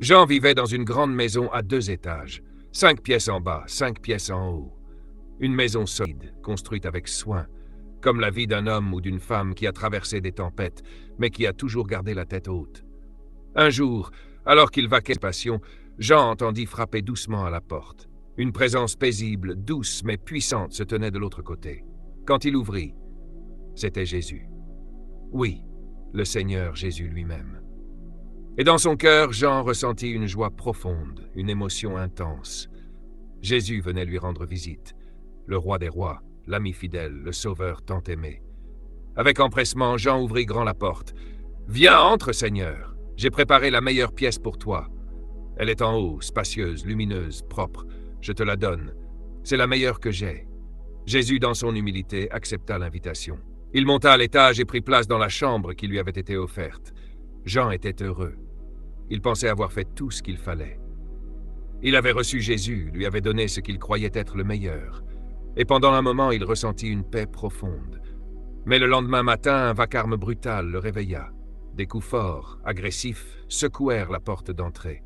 Jean vivait dans une grande maison à 2 étages, 5 pièces en bas, 5 pièces en haut. Une maison solide, construite avec soin, comme la vie d'un homme ou d'une femme qui a traversé des tempêtes, mais qui a toujours gardé la tête haute. Un jour, alors qu'il vaquait ses passions, Jean entendit frapper doucement à la porte. Une présence paisible, douce mais puissante se tenait de l'autre côté. Quand il ouvrit, c'était Jésus. Oui, le Seigneur Jésus lui-même. Et dans son cœur, Jean ressentit une joie profonde, une émotion intense. Jésus venait lui rendre visite, le roi des rois, l'ami fidèle, le sauveur tant aimé. Avec empressement, Jean ouvrit grand la porte. « Viens, entre, Seigneur. J'ai préparé la meilleure pièce pour toi. Elle est en haut, spacieuse, lumineuse, propre. Je te la donne. C'est la meilleure que j'ai. » Jésus, dans son humilité, accepta l'invitation. Il monta à l'étage et prit place dans la chambre qui lui avait été offerte. Jean était heureux. Il pensait avoir fait tout ce qu'il fallait. Il avait reçu Jésus, lui avait donné ce qu'il croyait être le meilleur. Et pendant un moment, il ressentit une paix profonde. Mais le lendemain matin, un vacarme brutal le réveilla. Des coups forts, agressifs, secouèrent la porte d'entrée.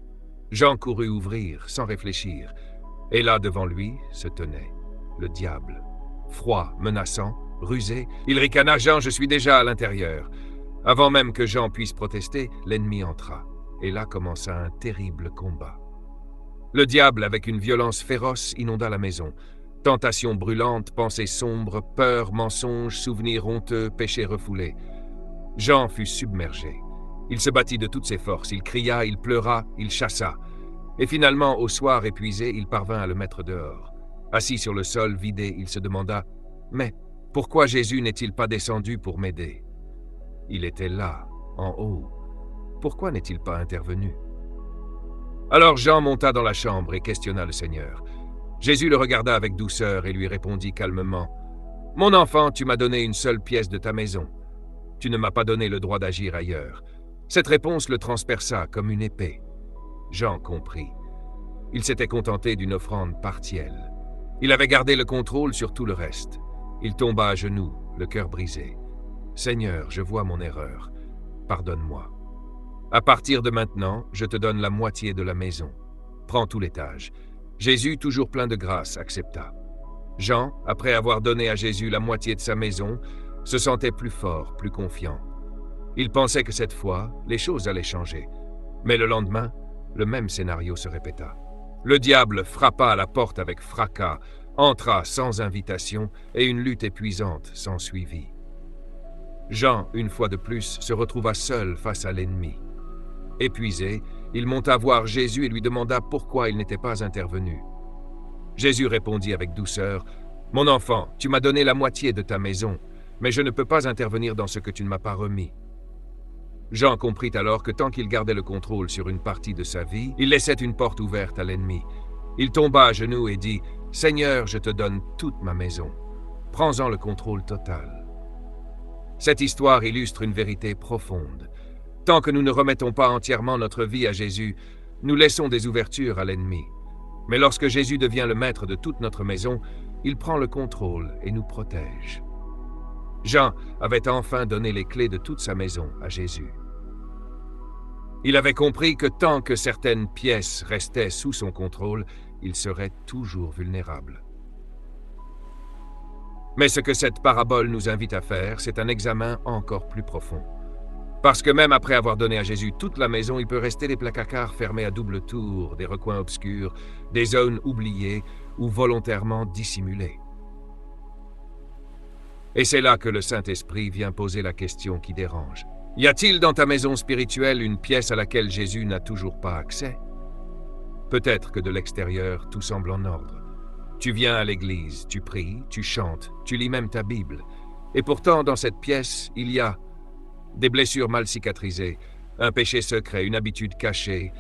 Jean courut ouvrir, sans réfléchir. Et là, devant lui, se tenait le diable. Froid, menaçant, rusé, il ricana « Jean, je suis déjà à l'intérieur ». Avant même que Jean puisse protester, l'ennemi entra. Et là commença un terrible combat. Le diable, avec une violence féroce, inonda la maison. Tentations brûlantes, pensées sombres, peurs, mensonges, souvenirs honteux, péchés refoulés. Jean fut submergé. Il se battit de toutes ses forces, il cria, il pleura, il chassa. Et finalement, au soir épuisé, il parvint à le mettre dehors. Assis sur le sol vidé, il se demanda « Mais pourquoi Jésus n'est-il pas descendu pour m'aider ?» Il était là, en haut. Pourquoi n'est-il pas intervenu? Alors Jean monta dans la chambre et questionna le Seigneur. Jésus le regarda avec douceur et lui répondit calmement « Mon enfant, tu m'as donné une seule pièce de ta maison. Tu ne m'as pas donné le droit d'agir ailleurs. » Cette réponse le transperça comme une épée. Jean comprit. Il s'était contenté d'une offrande partielle. Il avait gardé le contrôle sur tout le reste. Il tomba à genoux, le cœur brisé. « Seigneur, je vois mon erreur. Pardonne-moi. À partir de maintenant, je te donne la moitié de la maison. Prends tout l'étage. » Jésus, toujours plein de grâce, accepta. Jean, après avoir donné à Jésus la moitié de sa maison, se sentait plus fort, plus confiant. Il pensait que cette fois, les choses allaient changer. Mais le lendemain, le même scénario se répéta. Le diable frappa à la porte avec fracas, entra sans invitation et une lutte épuisante s'ensuivit. Jean, une fois de plus, se retrouva seul face à l'ennemi. Épuisé, il monta voir Jésus et lui demanda pourquoi il n'était pas intervenu. Jésus répondit avec douceur « Mon enfant, tu m'as donné la moitié de ta maison, mais je ne peux pas intervenir dans ce que tu ne m'as pas remis. » Jean comprit alors que tant qu'il gardait le contrôle sur une partie de sa vie, il laissait une porte ouverte à l'ennemi. Il tomba à genoux et dit « Seigneur, je te donne toute ma maison. Prends-en le contrôle total. » Cette histoire illustre une vérité profonde. Tant que nous ne remettons pas entièrement notre vie à Jésus, nous laissons des ouvertures à l'ennemi. Mais lorsque Jésus devient le maître de toute notre maison, il prend le contrôle et nous protège. Jean avait enfin donné les clés de toute sa maison à Jésus. Il avait compris que tant que certaines pièces restaient sous son contrôle, il serait toujours vulnérable. Mais ce que cette parabole nous invite à faire, c'est un examen encore plus profond. Parce que même après avoir donné à Jésus toute la maison, il peut rester des placards fermés à double tour, des recoins obscurs, des zones oubliées ou volontairement dissimulées. Et c'est là que le Saint-Esprit vient poser la question qui dérange. Y a-t-il dans ta maison spirituelle une pièce à laquelle Jésus n'a toujours pas accès? Peut-être que de l'extérieur, tout semble en ordre. Tu viens à l'église, tu pries, tu chantes, tu lis même ta Bible. Et pourtant, dans cette pièce, il y a des blessures mal cicatrisées, un péché secret, une habitude cachée,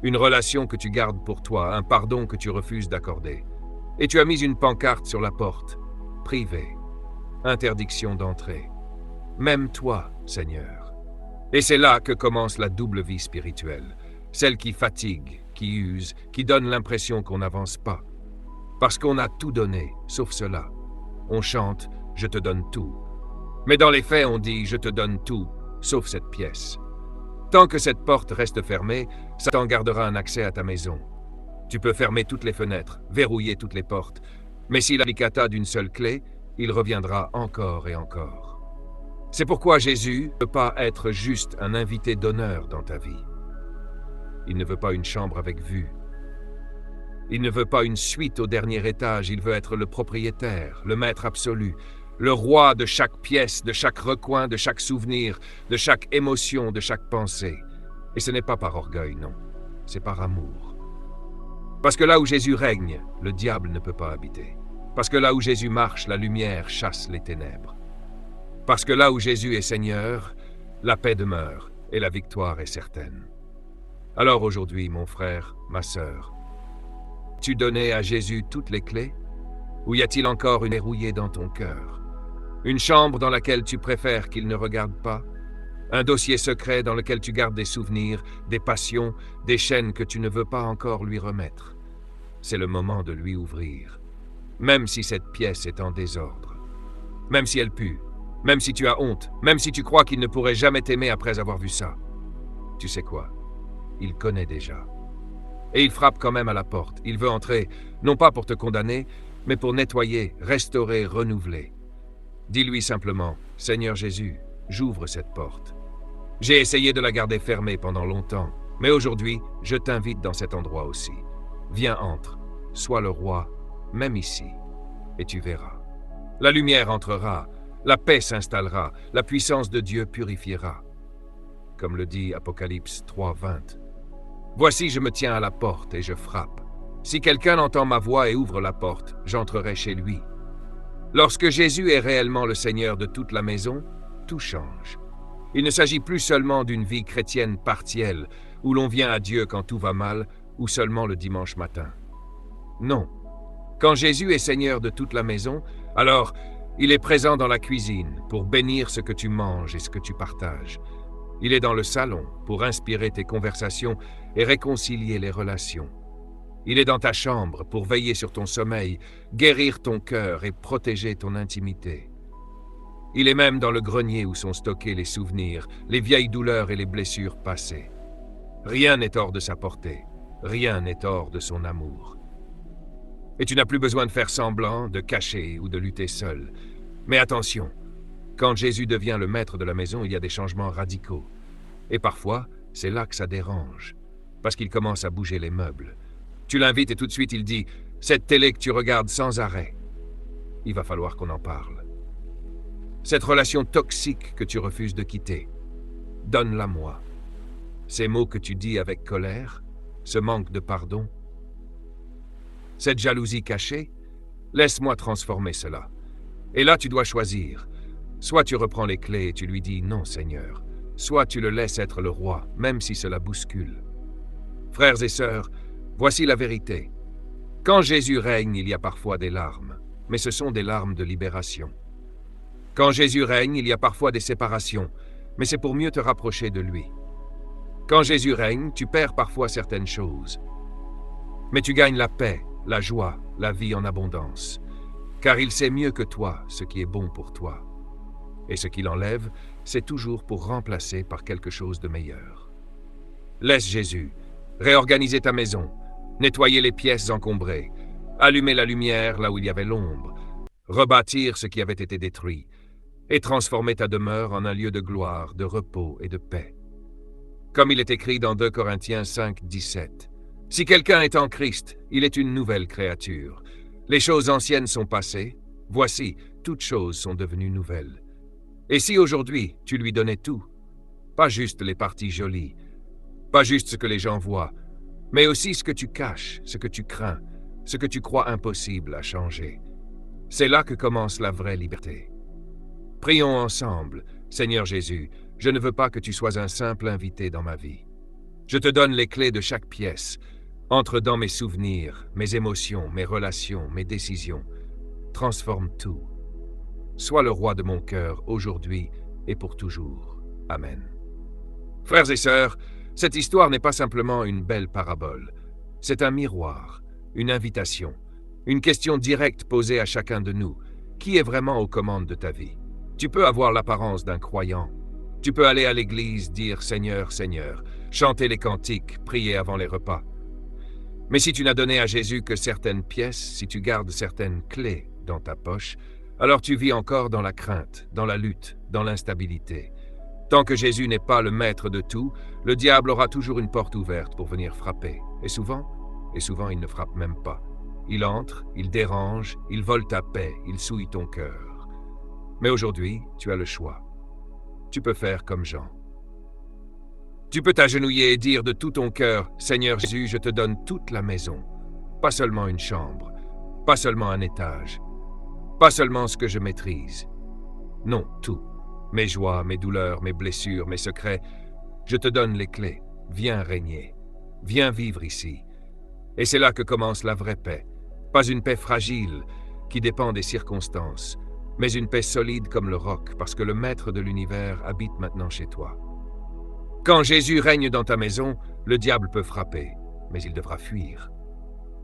une relation que tu gardes pour toi, un pardon que tu refuses d'accorder. Et tu as mis une pancarte sur la porte, privée, interdiction d'entrée. Même toi, Seigneur. Et c'est là que commence la double vie spirituelle, celle qui fatigue, qui use, qui donne l'impression qu'on n'avance pas. Parce qu'on a tout donné, sauf cela. On chante « Je te donne tout ». Mais dans les faits, on dit « Je te donne tout », sauf cette pièce. Tant que cette porte reste fermée, Satan gardera un accès à ta maison. Tu peux fermer toutes les fenêtres, verrouiller toutes les portes, mais s'il applicata d'une seule clé, il reviendra encore et encore. C'est pourquoi Jésus ne peut pas être juste un invité d'honneur dans ta vie. Il ne veut pas une chambre avec vue. Il ne veut pas une suite au dernier étage, il veut être le propriétaire, le maître absolu, le roi de chaque pièce, de chaque recoin, de chaque souvenir, de chaque émotion, de chaque pensée. Et ce n'est pas par orgueil, non, c'est par amour. Parce que là où Jésus règne, le diable ne peut pas habiter. Parce que là où Jésus marche, la lumière chasse les ténèbres. Parce que là où Jésus est Seigneur, la paix demeure et la victoire est certaine. Alors aujourd'hui, mon frère, ma sœur, tu donnais à Jésus toutes les clés? Ou y a-t-il encore une verrouillée dans ton cœur? Une chambre dans laquelle tu préfères qu'il ne regarde pas? Un dossier secret dans lequel tu gardes des souvenirs, des passions, des chaînes que tu ne veux pas encore lui remettre? C'est le moment de lui ouvrir. Même si cette pièce est en désordre. Même si elle pue. Même si tu as honte. Même si tu crois qu'il ne pourrait jamais t'aimer après avoir vu ça. Tu sais quoi? Il connaît déjà. Et il frappe quand même à la porte. Il veut entrer, non pas pour te condamner, mais pour nettoyer, restaurer, renouveler. Dis-lui simplement, « Seigneur Jésus, j'ouvre cette porte. J'ai essayé de la garder fermée pendant longtemps, mais aujourd'hui, je t'invite dans cet endroit aussi. Viens, entre, sois le roi, même ici, et tu verras. La lumière entrera, la paix s'installera, la puissance de Dieu purifiera. » Comme le dit Apocalypse 3:20. Voici, je me tiens à la porte et je frappe. Si quelqu'un entend ma voix et ouvre la porte, j'entrerai chez lui. Lorsque Jésus est réellement le Seigneur de toute la maison, tout change. Il ne s'agit plus seulement d'une vie chrétienne partielle, où l'on vient à Dieu quand tout va mal, ou seulement le dimanche matin. Non. Quand Jésus est Seigneur de toute la maison, alors il est présent dans la cuisine pour bénir ce que tu manges et ce que tu partages. Il est dans le salon pour inspirer tes conversations et réconcilier les relations. Il est dans ta chambre pour veiller sur ton sommeil, guérir ton cœur et protéger ton intimité. Il est même dans le grenier où sont stockés les souvenirs, les vieilles douleurs et les blessures passées. Rien n'est hors de sa portée, rien n'est hors de son amour. Et tu n'as plus besoin de faire semblant, de cacher ou de lutter seul. Mais attention, quand Jésus devient le maître de la maison, il y a des changements radicaux. Et parfois, c'est là que ça dérange, parce qu'il commence à bouger les meubles. Tu l'invites et tout de suite il dit « Cette télé que tu regardes sans arrêt, il va falloir qu'on en parle. Cette relation toxique que tu refuses de quitter, donne-la moi. Ces mots que tu dis avec colère, ce manque de pardon, cette jalousie cachée, laisse-moi transformer cela. Et là, tu dois choisir. Soit tu reprends les clés et tu lui dis « Non, Seigneur », soit tu le laisses être le roi, même si cela bouscule. Frères et sœurs, voici la vérité. Quand Jésus règne, il y a parfois des larmes, mais ce sont des larmes de libération. Quand Jésus règne, il y a parfois des séparations, mais c'est pour mieux te rapprocher de lui. Quand Jésus règne, tu perds parfois certaines choses, mais tu gagnes la paix, la joie, la vie en abondance, car il sait mieux que toi ce qui est bon pour toi. Et ce qu'il enlève, c'est toujours pour remplacer par quelque chose de meilleur. Laisse Jésus réorganiser ta maison, nettoyer les pièces encombrées, allumer la lumière là où il y avait l'ombre, rebâtir ce qui avait été détruit, et transformer ta demeure en un lieu de gloire, de repos et de paix. Comme il est écrit dans 2 Corinthiens 5:17. Si quelqu'un est en Christ, il est une nouvelle créature. Les choses anciennes sont passées, voici, toutes choses sont devenues nouvelles. Et si aujourd'hui, tu lui donnais tout, pas juste les parties jolies, pas juste ce que les gens voient, mais aussi ce que tu caches, ce que tu crains, ce que tu crois impossible à changer. C'est là que commence la vraie liberté. Prions ensemble. Seigneur Jésus, je ne veux pas que tu sois un simple invité dans ma vie. Je te donne les clés de chaque pièce. Entre dans mes souvenirs, mes émotions, mes relations, mes décisions. Transforme tout. Sois le roi de mon cœur aujourd'hui et pour toujours. Amen. Frères et sœurs, cette histoire n'est pas simplement une belle parabole. C'est un miroir, une invitation, une question directe posée à chacun de nous. Qui est vraiment aux commandes de ta vie? Tu peux avoir l'apparence d'un croyant, Tu peux aller à l'église, dire Seigneur, Seigneur, chanter les cantiques, prier avant les repas. Mais si tu n'as donné à Jésus que certaines pièces, si tu gardes certaines clés dans ta poche, alors tu vis encore dans la crainte, dans la lutte, dans l'instabilité. Tant que Jésus n'est pas le maître de tout, le diable aura toujours une porte ouverte pour venir frapper. Et souvent, il ne frappe même pas. Il entre, il dérange, il vole ta paix, il souille ton cœur. Mais aujourd'hui, tu as le choix. Tu peux faire comme Jean. Tu peux t'agenouiller et dire de tout ton cœur, « Seigneur Jésus, je te donne toute la maison. Pas seulement une chambre, pas seulement un étage, pas seulement ce que je maîtrise. Non, tout. Mes joies, mes douleurs, mes blessures, mes secrets. Je te donne les clés. Viens régner. Viens vivre ici. » Et c'est là que commence la vraie paix. Pas une paix fragile, qui dépend des circonstances, mais une paix solide comme le roc, parce que le maître de l'univers habite maintenant chez toi. Quand Jésus règne dans ta maison, le diable peut frapper, mais il devra fuir.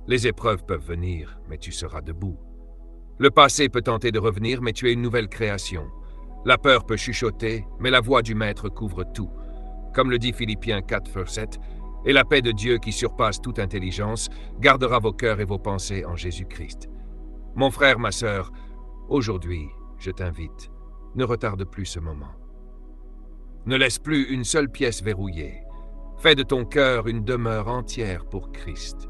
Les épreuves peuvent venir, mais tu seras debout. Le passé peut tenter de revenir, mais tu es une nouvelle création. La peur peut chuchoter, mais la voix du Maître couvre tout. Comme le dit Philippiens 4, verset 7, « Et la paix de Dieu qui surpasse toute intelligence gardera vos cœurs et vos pensées en Jésus-Christ. » Mon frère, ma sœur, aujourd'hui, je t'invite, ne retarde plus ce moment. Ne laisse plus une seule pièce verrouillée. Fais de ton cœur une demeure entière pour Christ.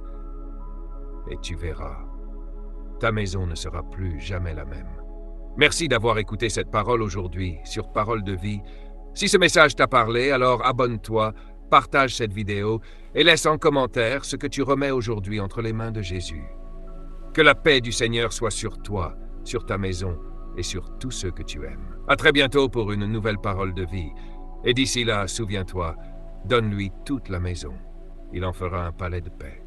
Et tu verras, ta maison ne sera plus jamais la même. Merci d'avoir écouté cette parole aujourd'hui sur Parole de Vie. Si ce message t'a parlé, alors abonne-toi, partage cette vidéo et laisse en commentaire ce que tu remets aujourd'hui entre les mains de Jésus. Que la paix du Seigneur soit sur toi, sur ta maison et sur tous ceux que tu aimes. À très bientôt pour une nouvelle Parole de Vie. Et d'ici là, souviens-toi, donne-lui toute la maison. Il en fera un palais de paix.